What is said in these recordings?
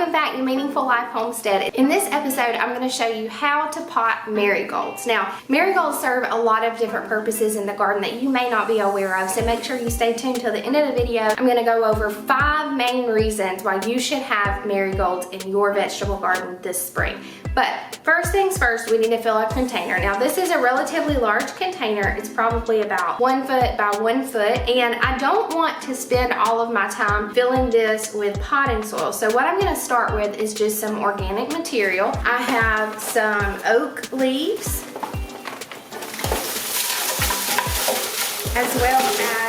welcome back to Meaningful Life Homestead. In this episode, I'm going to show you how to pot marigolds. Now, marigolds serve a lot of different purposes in the garden that you may not be aware of, so make sure you stay tuned till the end of the video. I'm going to go over 5 main reasons why you should have marigolds in your vegetable garden this spring. But first things first, we need to fill a container. Now, this is a relatively large container. It's probably about 1 foot by 1 foot, and I don't want to spend all of my time filling this with potting soil. So what I'm going to start with is just some organic material. I have some oak leaves, as well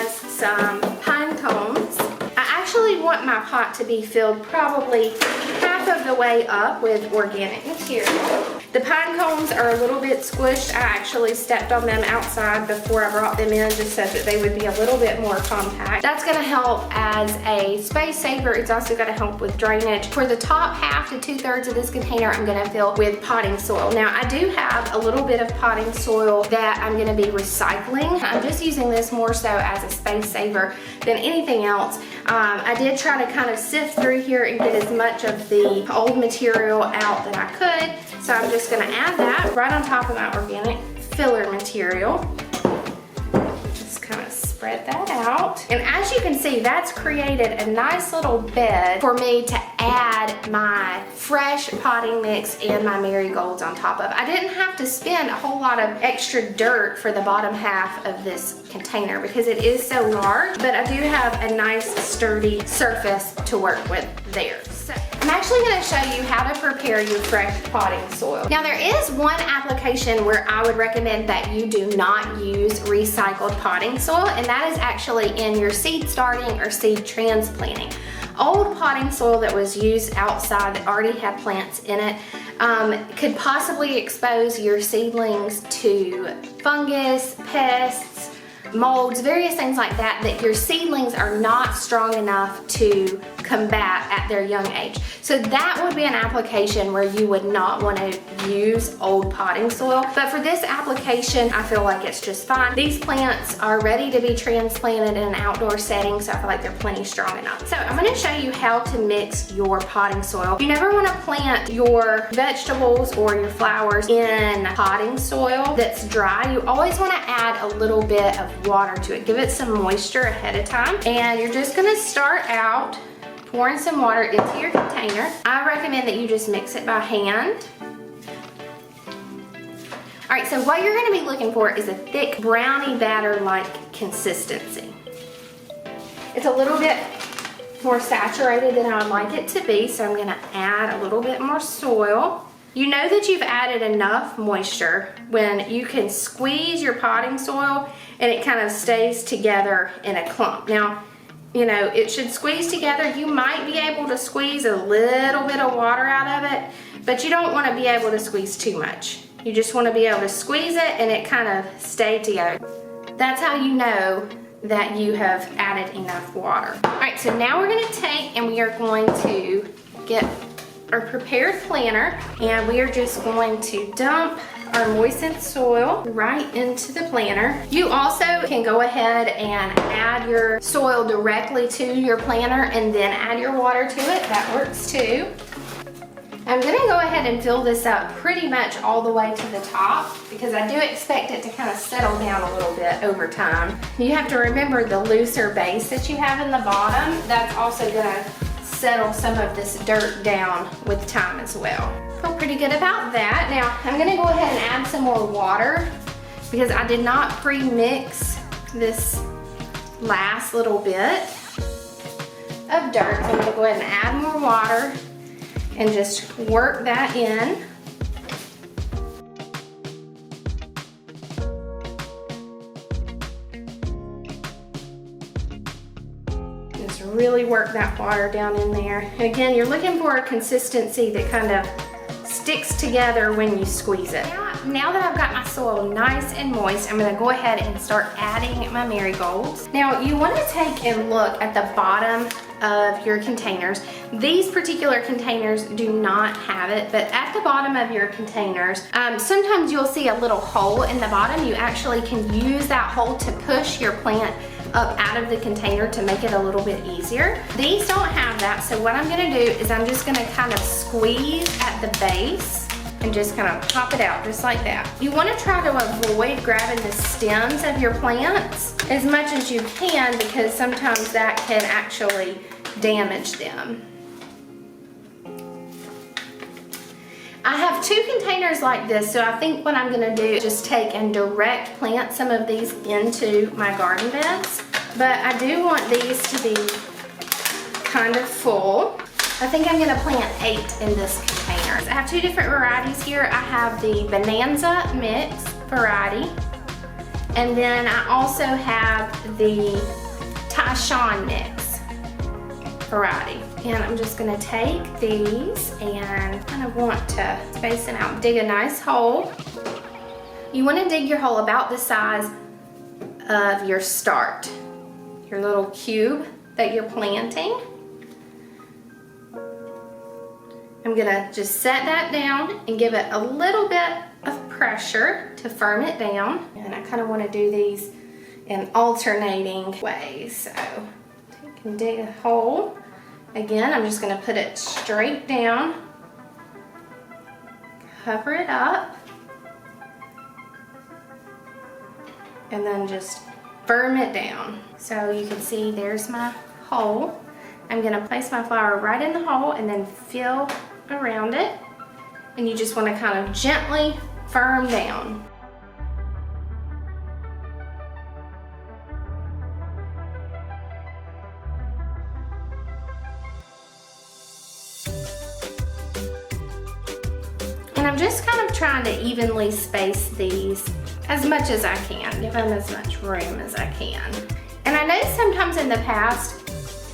as some pine cones. I actually want my pot to be filled probably half of the way up with organic material. The pine cones are a little bit squished. I actually stepped on them outside before I brought them in just so that they would be a little bit more compact. That's going to help as a space saver. It's also going to help with drainage. For the top half to 2/3 of this container, I'm going to fill with potting soil. Now, I do have a little bit of potting soil that I'm going to be recycling. I'm just using this more so as a space saver than anything else. I did try to kind of sift through here and get as much of the old material out that I could. So I'm just going to add that right on top of my organic filler material. Just kind of spread that out. And as you can see, that's created a nice little bed for me to add my fresh potting mix and my marigolds on top of. I didn't have to spend a whole lot of extra dirt for the bottom half of this container because it is so large, but I do have a nice sturdy surface to work with there. So I'm actually going to show you how to prepare your fresh potting soil. Now, there is one application where I would recommend that you do not use recycled potting soil, and that is actually in your seed starting or seed transplanting. Old potting soil that was used outside that already had plants in it could possibly expose your seedlings to fungus, pests, molds, various things like that your seedlings are not strong enough to combat at their young age. So that would be an application where you would not want to use old potting soil. But for this application, I feel like it's just fine. These plants are ready to be transplanted in an outdoor setting, so I feel like they're plenty strong enough. So I'm going to show you how to mix your potting soil. You never want to plant your vegetables or your flowers in potting soil that's dry. You always want to add a little bit of water to it. Give it some moisture ahead of time. And you're just going to start out pouring some water into your container. I recommend that you just mix it by hand. All right, so what you're going to be looking for is a thick brownie batter-like consistency. It's a little bit more saturated than I would like it to be, so I'm going to add a little bit more soil. You know that you've added enough moisture when you can squeeze your potting soil and it kind of stays together in a clump. Now, you know, it should squeeze together. You might be able to squeeze a little bit of water out of it, but you don't want to be able to squeeze too much. You just want to be able to squeeze it and it kind of stay together. That's how you know that you have added enough water. All right, so now we're going to take and we are going to get our prepared planter, and we are just going to dump our moistened soil right into the planter. You also can go ahead and add your soil directly to your planter and then add your water to it. That works too. I'm going to go ahead and fill this up pretty much all the way to the top because I do expect it to kind of settle down a little bit over time. You have to remember the looser base that you have in the bottom. That's also going to settle some of this dirt down with time as well. Feel pretty good about that. Now I'm going to go ahead and add some more water because I did not pre-mix this last little bit of dirt. So I'm going to go ahead and add more water and just work that in. Really work that water down in there. And again, you're looking for a consistency that kind of sticks together when you squeeze it. Now that I've got my soil nice and moist, I'm going to go ahead and start adding my marigolds. Now you want to take and look at the bottom of your containers. These particular containers do not have it, but at the bottom of your containers, sometimes you'll see a little hole in the bottom. You actually can use that hole to push your plant up out of the container to make it a little bit easier. These don't have that, so what I'm gonna do is I'm just gonna kind of squeeze at the base and just kind of pop it out just like that. You want to try to avoid grabbing the stems of your plants as much as you can, because sometimes that can actually damage them. I have 2 containers like this, so I think what I'm gonna do is just take and direct plant some of these into my garden beds. But I do want these to be kind of full. I think I'm gonna plant 8 in this container. I have 2 different varieties here. I have the Bonanza mix variety, and then I also have the Taishan mix variety. And I'm just gonna take these and kind of want to space them out. Dig a nice hole. You wanna dig your hole about the size of your start, your little cube that you're planting. I'm gonna just set that down and give it a little bit of pressure to firm it down. And I kind of wanna do these in alternating ways. So you can dig a hole. Again, I'm just gonna put it straight down, cover it up, and then just firm it down. So you can see there's my hole. I'm gonna place my flower right in the hole and then fill around it. And you just wanna kind of gently firm down. And I'm just kind of trying to evenly space these as much as I can, give them as much room as I can. And I know sometimes in the past,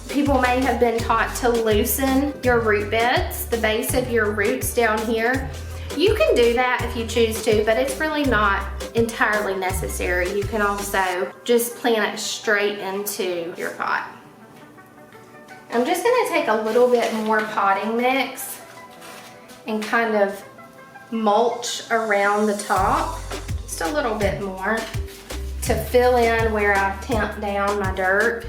people may have been taught to loosen your root beds, the base of your roots down here. You can do that if you choose to, but it's really not entirely necessary. You can also just plant it straight into your pot. I'm just gonna take a little bit more potting mix and kind of mulch around the top, just a little bit more to fill in where I've tamped down my dirt.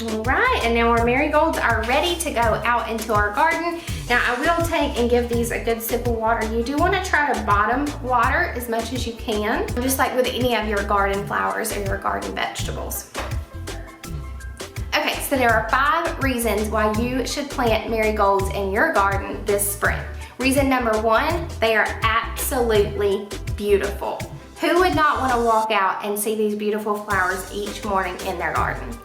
All right, and now our marigolds are ready to go out into our garden. Now I will take and give these a good sip of water. You do want to try to bottom water as much as you can, just like with any of your garden flowers or your garden vegetables. Okay, so there are 5 reasons why you should plant marigolds in your garden this spring. Reason number 1, they are absolutely beautiful. Who would not want to walk out and see these beautiful flowers each morning in their garden?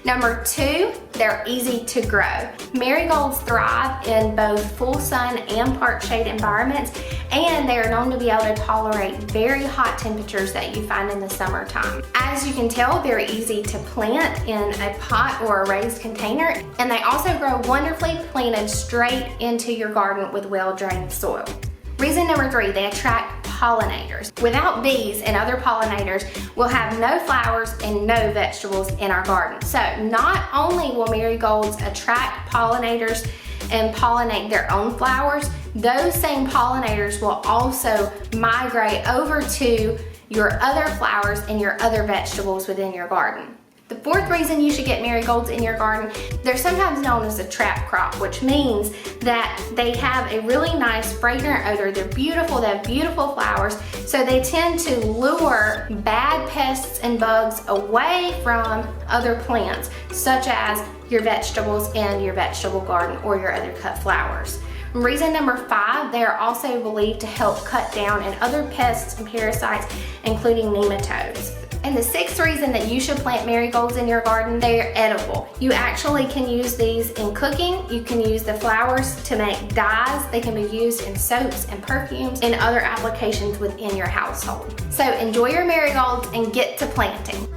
Number 2, they're easy to grow. Marigolds thrive in both full sun and part shade environments, and they are known to be able to tolerate very hot temperatures that you find in the summertime. As you can tell, they're easy to plant in a pot or a raised container, and they also grow wonderfully planted straight into your garden with well-drained soil. Reason number 3, they attract pollinators. Without bees and other pollinators, we'll have no flowers and no vegetables in our garden. So not only will marigolds attract pollinators and pollinate their own flowers, those same pollinators will also migrate over to your other flowers and your other vegetables within your garden. The 4th reason you should get marigolds in your garden, they're sometimes known as a trap crop, which means that they have a really nice fragrant odor. They're beautiful, they have beautiful flowers, so they tend to lure bad pests and bugs away from other plants, such as your vegetables in your vegetable garden or your other cut flowers. Reason number 5, they are also believed to help cut down on other pests and parasites, including nematodes. And the 6th reason that you should plant marigolds in your garden, they are edible. You actually can use these in cooking. You can use the flowers to make dyes. They can be used in soaps and perfumes and other applications within your household. So enjoy your marigolds and get to planting.